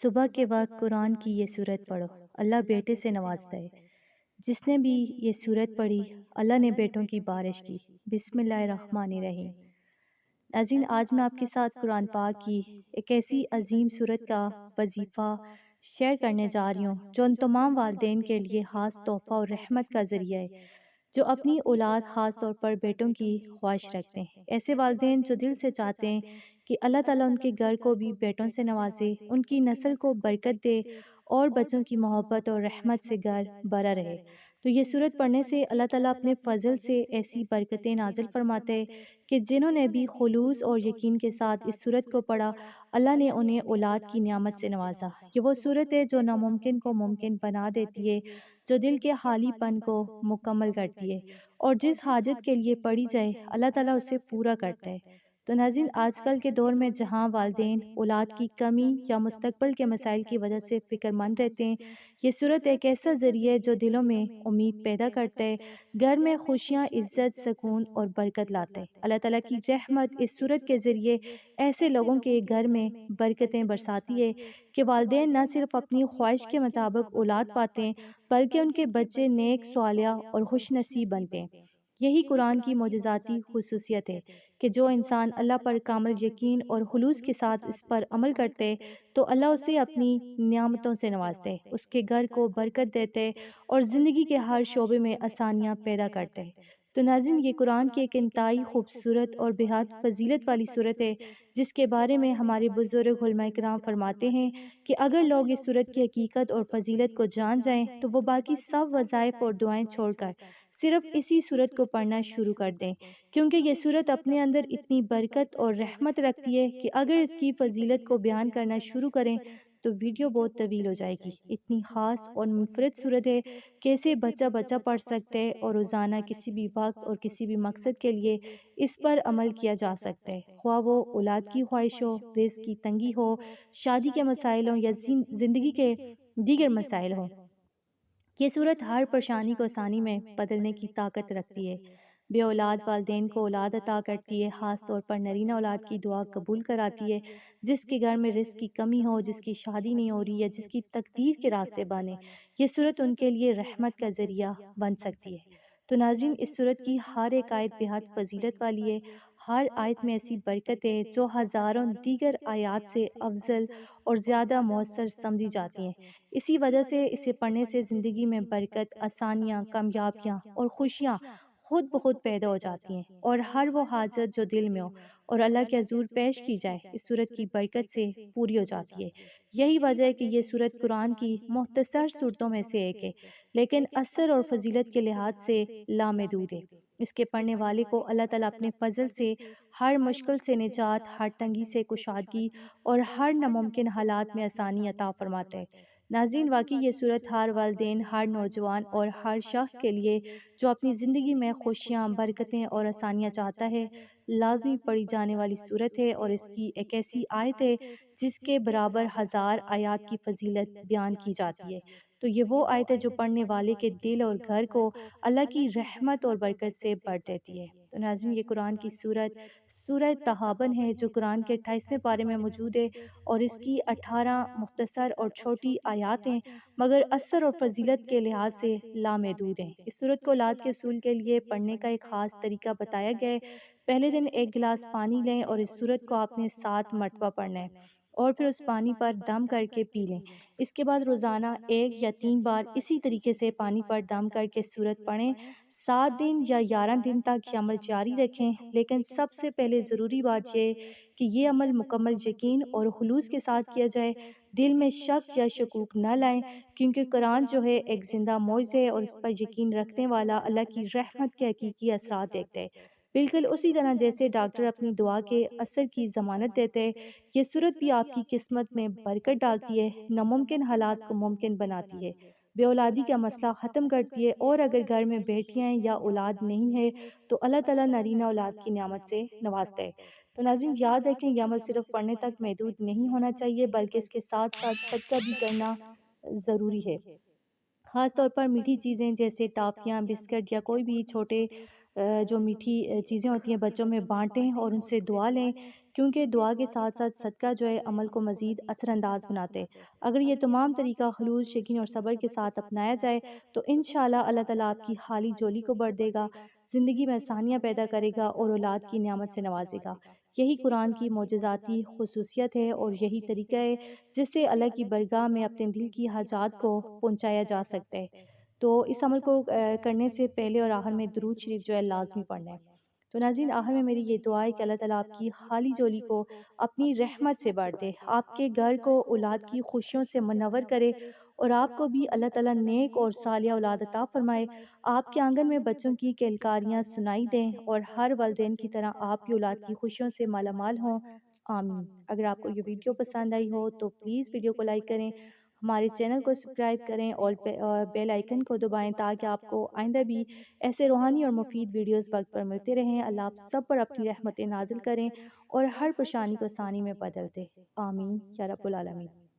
صبح کے وقت قرآن کی یہ سورت پڑھو، اللہ بیٹے سے نوازتا ہے۔ جس نے بھی یہ سورت پڑھی، اللہ نے بیٹوں کی بارش کی۔ بسم اللہ الرحمن الرحیم۔ ناظرین، آج میں آپ کے ساتھ قرآن پاک کی ایک ایسی عظیم سورت کا وظیفہ شیئر کرنے جا رہی ہوں جو ان تمام والدین کے لیے خاص تحفہ اور رحمت کا ذریعہ ہے جو اپنی اولاد خاص طور پر بیٹوں کی خواہش رکھتے ہیں۔ ایسے والدین جو دل سے چاہتے ہیں کہ اللہ تعالیٰ ان کے گھر کو بھی بیٹوں سے نوازے، ان کی نسل کو برکت دے اور بچوں کی محبت اور رحمت سے گھر بھرا رہے۔ تو یہ سورت پڑھنے سے اللہ تعالیٰ اپنے فضل سے ایسی برکتیں نازل فرماتے ہیں کہ جنہوں نے بھی خلوص اور یقین کے ساتھ اس سورت کو پڑھا، اللہ نے انہیں اولاد کی نعمت سے نوازا۔ یہ وہ سورت ہے جو ناممکن کو ممکن بنا دیتی ہے، جو دل کے خالی پن کو مکمل کرتی ہے، اور جس حاجت کے لیے پڑھی جائے اللہ تعالیٰ اسے پورا کرتا ہے۔ تو ناظرین، آج کل کے دور میں جہاں والدین اولاد کی کمی یا مستقبل کے مسائل کی وجہ سے فکر مند رہتے ہیں، یہ صورت ایک ایسا ذریعہ ہے جو دلوں میں امید پیدا کرتا ہے، گھر میں خوشیاں، عزت، سکون اور برکت لاتا ہے۔ اللہ تعالیٰ کی رحمت اس صورت کے ذریعے ایسے لوگوں کے گھر میں برکتیں برساتی ہے کہ والدین نہ صرف اپنی خواہش کے مطابق اولاد پاتے ہیں بلکہ ان کے بچے نیک، صالح اور خوش نصیب بنتے ہیں۔ یہی قرآن کی معجزاتی خصوصیت ہے کہ جو انسان اللہ پر کامل یقین اور خلوص کے ساتھ اس پر عمل کرتے تو اللہ اسے اپنی نعمتوں سے نوازتے، اس کے گھر کو برکت دیتے اور زندگی کے ہر شعبے میں آسانیاں پیدا کرتے۔ تو ناظرین، یہ قرآن کی ایک انتہائی خوبصورت اور بہت فضیلت والی صورت ہے جس کے بارے میں ہمارے بزرگ علماء کرام فرماتے ہیں کہ اگر لوگ اس صورت کی حقیقت اور فضیلت کو جان جائیں تو وہ باقی سب وظائف اور دعائیں چھوڑ کر صرف اسی صورت کو پڑھنا شروع کر دیں، کیونکہ یہ صورت اپنے اندر اتنی برکت اور رحمت رکھتی ہے کہ اگر اس کی فضیلت کو بیان کرنا شروع کریں تو ویڈیو بہت طویل ہو جائے گی۔ اتنی خاص اور منفرد صورت ہے کہ اسے بچہ بچہ پڑھ سکتے ہیں اور روزانہ کسی بھی وقت اور کسی بھی مقصد کے لیے اس پر عمل کیا جا سکتا ہے، خواہ وہ اولاد کی خواہش ہو، رزق کی تنگی ہو، شادی کے مسائل ہوں یا زندگی کے دیگر مسائل ہوں۔ یہ صورت ہر پریشانی کو آسانی میں بدلنے کی طاقت رکھتی ہے۔ بے اولاد والدین کو اولاد عطا کرتی ہے، خاص طور پر نرینہ اولاد کی دعا قبول کراتی ہے۔ جس کے گھر میں رزق کی کمی ہو، جس کی شادی نہیں ہو رہی یا جس کی تقدیر کے راستے بنے، یہ صورت ان کے لیے رحمت کا ذریعہ بن سکتی ہے۔ تو ناظرین، اس صورت کی ہر ایک آیت بہت فضیلت والی ہے۔ ہر آیت میں ایسی برکت ہے جو ہزاروں دیگر آیات سے افضل اور زیادہ مؤثر سمجھی جاتی ہیں۔ اسی وجہ سے اسے پڑھنے سے زندگی میں برکت، آسانیاں، کامیابیاں اور خوشیاں خود بخود پیدا ہو جاتی ہیں، اور ہر وہ حاجت جو دل میں ہو اور اللہ کے حضور پیش کی جائے اس صورت کی برکت سے پوری ہو جاتی ہے۔ یہی وجہ ہے کہ یہ صورت قرآن کی مختصر صورتوں میں سے ایک ہے، لیکن اثر اور فضیلت کے لحاظ سے لامحدود ہے۔ اس کے پڑھنے والے کو اللہ تعالیٰ اپنے فضل سے ہر مشکل سے نجات، ہر تنگی سے کشادگی اور ہر ناممکن حالات میں آسانی عطا فرماتا ہے۔ ناظرین، واقعی یہ صورت ہر والدین، ہر نوجوان اور ہر شخص کے لیے جو اپنی زندگی میں خوشیاں، برکتیں اور آسانیاں چاہتا ہے، لازمی پڑھی جانے والی صورت ہے، اور اس کی ایک ایسی آیت ہے جس کے برابر ہزار آیات کی فضیلت بیان کی جاتی ہے۔ تو یہ وہ آیت ہے جو پڑھنے والے کے دل اور گھر کو اللہ کی رحمت اور برکت سے بھر دیتی ہے۔ تو ناظرین، یہ قرآن کی صورت سورہ تغابن ہے جو قرآن کے 28ویں پارے میں موجود ہے، اور اس کی 18 مختصر اور چھوٹی آیات ہیں، مگر اثر اور فضیلت کے لحاظ سے لامحدود ہیں۔ اس صورت کو اولاد کے اصول کے لیے پڑھنے کا ایک خاص طریقہ بتایا گیا ہے۔ پہلے دن ایک گلاس پانی لیں اور اس صورت کو آپ نے 7 مرتبہ پڑھنا ہے، اور پھر اس پانی پر دم کر کے پی لیں۔ اس کے بعد روزانہ 1 یا 3 بار اسی طریقے سے پانی پر دم کر کے صورت پڑھیں۔ 7 دن یا 11 دن تک یہ عمل جاری رکھیں، لیکن سب سے پہلے ضروری بات یہ ہے کہ یہ عمل مکمل یقین اور خلوص کے ساتھ کیا جائے، دل میں شک یا شکوک نہ لائیں، کیونکہ قرآن جو ہے ایک زندہ معجزہ ہے، اور اس پر یقین رکھنے والا اللہ کی رحمت کے حقیقی اثرات دیکھتا ہے، بالکل اسی طرح جیسے ڈاکٹر اپنی دعا کے اثر کی ضمانت دیتے ہیں۔ یہ صورت بھی آپ کی قسمت میں برکت ڈالتی ہے، ناممکن حالات کو ممکن بناتی ہے، بے اولادی کا مسئلہ ختم کرتی ہے، اور اگر گھر میں بیٹیاں ہیں یا اولاد نہیں ہے تو اللہ تعالیٰ نرینہ اولاد کی نعمت سے نوازتا ہے۔ تو ناظرین، یاد رکھیں یہ عمل صرف پڑھنے تک محدود نہیں ہونا چاہیے بلکہ اس کے ساتھ ساتھ صدقہ بھی کرنا ضروری ہے۔ خاص طور پر میٹھی چیزیں جیسے ٹافیاں، بسکٹ یا کوئی بھی چھوٹے جو میٹھی چیزیں ہوتی ہیں بچوں میں بانٹیں اور ان سے دعا لیں، کیونکہ دعا کے ساتھ ساتھ صدقہ جو ہے عمل کو مزید اثر انداز بناتے ہیں۔ اگر یہ تمام طریقہ خلوص، یقین اور صبر کے ساتھ اپنایا جائے تو انشاءاللہ اللہ تعالیٰ آپ کی حالی جولی کو بڑھ دے گا، زندگی میں آسانیاں پیدا کرے گا اور اولاد کی نعمت سے نوازے گا۔ یہی قرآن کی معجزاتی خصوصیت ہے اور یہی طریقہ ہے جس سے اللہ کی برگاہ میں اپنے دل کی حاجات کو پہنچایا جا سکتا ہے۔ تو اس عمل کو کرنے سے پہلے اور آخر میں درود شریف جو ہے لازمی پڑھنا ہے۔ تو ناظرین، آخر میں میری یہ دعا ہے کہ اللہ تعالیٰ آپ کی حالی جولی کو اپنی رحمت سے بڑھ دے، آپ کے گھر کو اولاد کی خوشیوں سے منور کرے اور آپ کو بھی اللہ تعالیٰ نیک اور صالح اولاد عطا فرمائے، آپ کے آنگن میں بچوں کی کہلکاریاں سنائی دیں اور ہر والدین کی طرح آپ کی اولاد کی خوشیوں سے مالا مال ہوں، آمین۔ اگر آپ کو یہ ویڈیو پسند آئی ہو تو پلیز ویڈیو کو لائک کریں، ہمارے چینل کو سبسکرائب کریں اور بیل آئیکن کو دبائیں تاکہ آپ کو آئندہ بھی ایسے روحانی اور مفید ویڈیوز وقت پر ملتے رہیں۔ اللہ آپ سب پر اپنی رحمتیں نازل کریں اور ہر پریشانی کو آسانی میں بدل دے، آمین یا رب العالمین۔